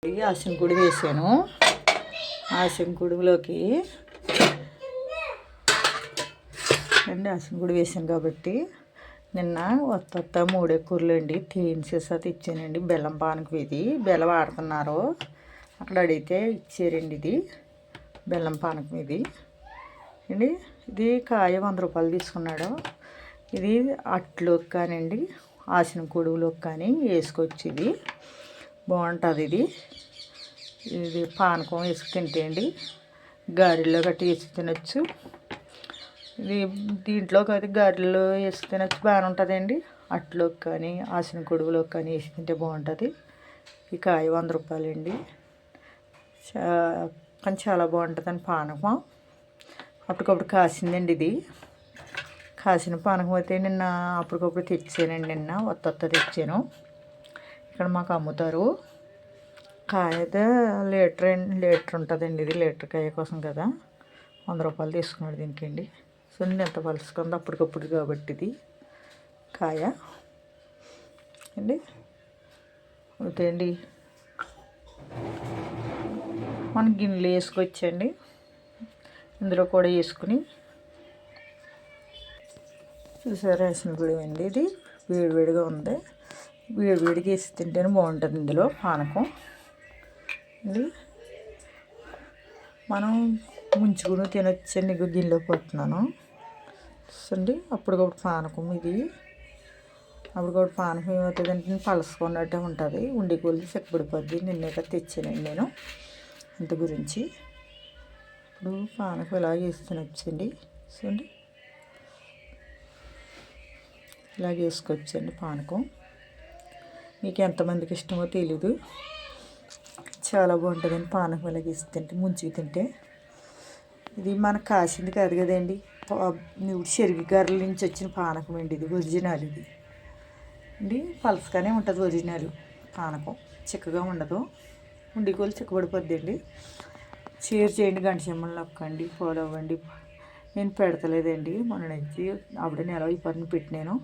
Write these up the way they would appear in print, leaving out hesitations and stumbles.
ఆసిన గుడి వేసాను. ఆసిన గుడిలోకి ఆసిన గుడి వేసాను కాబట్టి నిన్న కొత్త 3 కూరలు అండి తీసేసా ఇచ్చానండి. బెల్లం పానకం, ఇది బెల్లం ఆడుతున్నారు అక్కడ అడిగితే ఇచ్చారండి. ఇది బెల్లం పానకం ఇది అండి. ఇది కాయ 100 రూపాయలు తీసుకున్నాడు. ఇది అట్లోకి కానివ్వండి, ఆసిన కొడుగులోకి కానీ వేసుకోవచ్చు. ఇది బాగుంటుంది. ఇది పానకం వేసుకు తింటే అండి గారెల్లో గట్టి వేసి తినచ్చు. ఇది దీంట్లోకి అయితే గారెల్లో వేసి తినచ్చు, బాగానే ఉంటుందండి. అట్లోకి కానీ ఆసిన కొడుగులోకి కానీ వేసి తింటే బాగుంటుంది. ఈ కాయ 100 రూపాయలండి. కానీ చాలా బాగుంటుందండి పానకం. అప్పటికప్పుడు కాసిందండి. ఇది కాసిన పానకం అయితే నిన్న అప్పటికప్పుడు తెచ్చానండి. నిన్న కొత్త తెచ్చాను. ఇక్కడ మాకు అమ్ముతారు. కాయ అయితే లీటర్ ఉంటుందండి. ఇది లీటర్ కాయ కోసం కదా 100 రూపాయలు తీసుకున్నాడు దీనికి అండి. సో నేను ఎంత పలుసుకుంది అప్పటికప్పుడు కాబట్టి ఇది కాయ అండి. ఓకే అండి, మన గిన్నెలు వేసుకొచ్చండి. ఇందులో కూడా వేసుకుని చూసారా రేషన్ గుడి అండి. ఇది వేడివేడిగా ఉంది. వేడివేడిగా వేసి తింటేనే బాగుంటుంది. ఇందులో పానకం అండి మనం ముంచుకుని తినొచ్చండి. గిన్నెలో పోతున్నాను అండి. అప్పటికప్పుడు పానకం ఇది. అప్పటికప్పుడు పానకం ఏమవుతుందంటే పలసుకున్నట్టే ఉంటుంది. ఉండి కొలిసి చెక్కబడిపోద్ది. నిన్నే తెచ్చానండి నేను అంత గురించి. ఇప్పుడు పానకం ఇలా వేసి తినొచ్చండి. చూడండి ఇలా వేసుకోవచ్చండి పానకం. మీకు ఎంతమందికి ఇష్టమో తెలీదు. చాలా బాగుంటుందండి పానకం ఇలా వేసి తింటే, ముంచుకు తింటే. ఇది మనకు కాసింది కాదు కదండి, చెరుకు గర్రెల నుంచి వచ్చిన పానకం అండి. ఇది ఒరిజినల్. ఇది అండి పలసగానే ఉంటుంది ఒరిజినల్ పానకం, చిక్కగా ఉండదు. ఉండి కోలు చిక్కబడిపోద్ది అండి. షేర్ చేయండి, గంట చెమ్మలు నొక్కండి, ఫాలో అవ్వండి. నేను పెడతలేదండి మొన్న నుంచి. అప్పుడే నెల అయిపోయిన పెట్టినాను.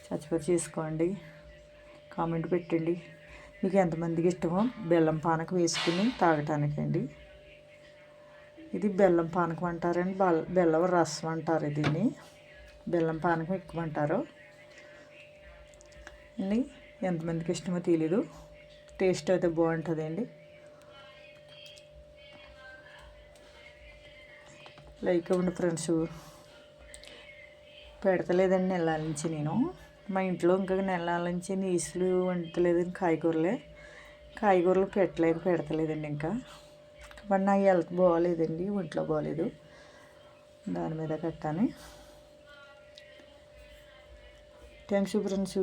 సబ్స్క్రైబ్ చేసుకోండి, కామెంట్ పెట్టండి. మీకు ఎంతమందికి ఇష్టమో బెల్లం పానకం వేసుకుని తాగటానికండి. ఇది బెల్లం పానకం అంటారండి. బెల్లం రసం అంటారు. దీన్ని బెల్లం పానకం ఎక్కువ అంటారు అండి. ఎంతమందికి ఇష్టమో తెలీదు. టేస్ట్ అయితే బాగుంటుందండి. లైక్ ఇవ్వండి ఫ్రెండ్స్. పెడతలేదండి నెలల నుంచి నేను. మా ఇంట్లో ఇంకా నెలల నుంచి నీసులు వండలేదండి. కాయగూరలు పెడతలేదండి ఇంకా. బట్ నా హెల్త్ బాగోలేదండి, ఒంట్లో బాగోలేదు. దాని మీద కట్టాను. Thanks friends.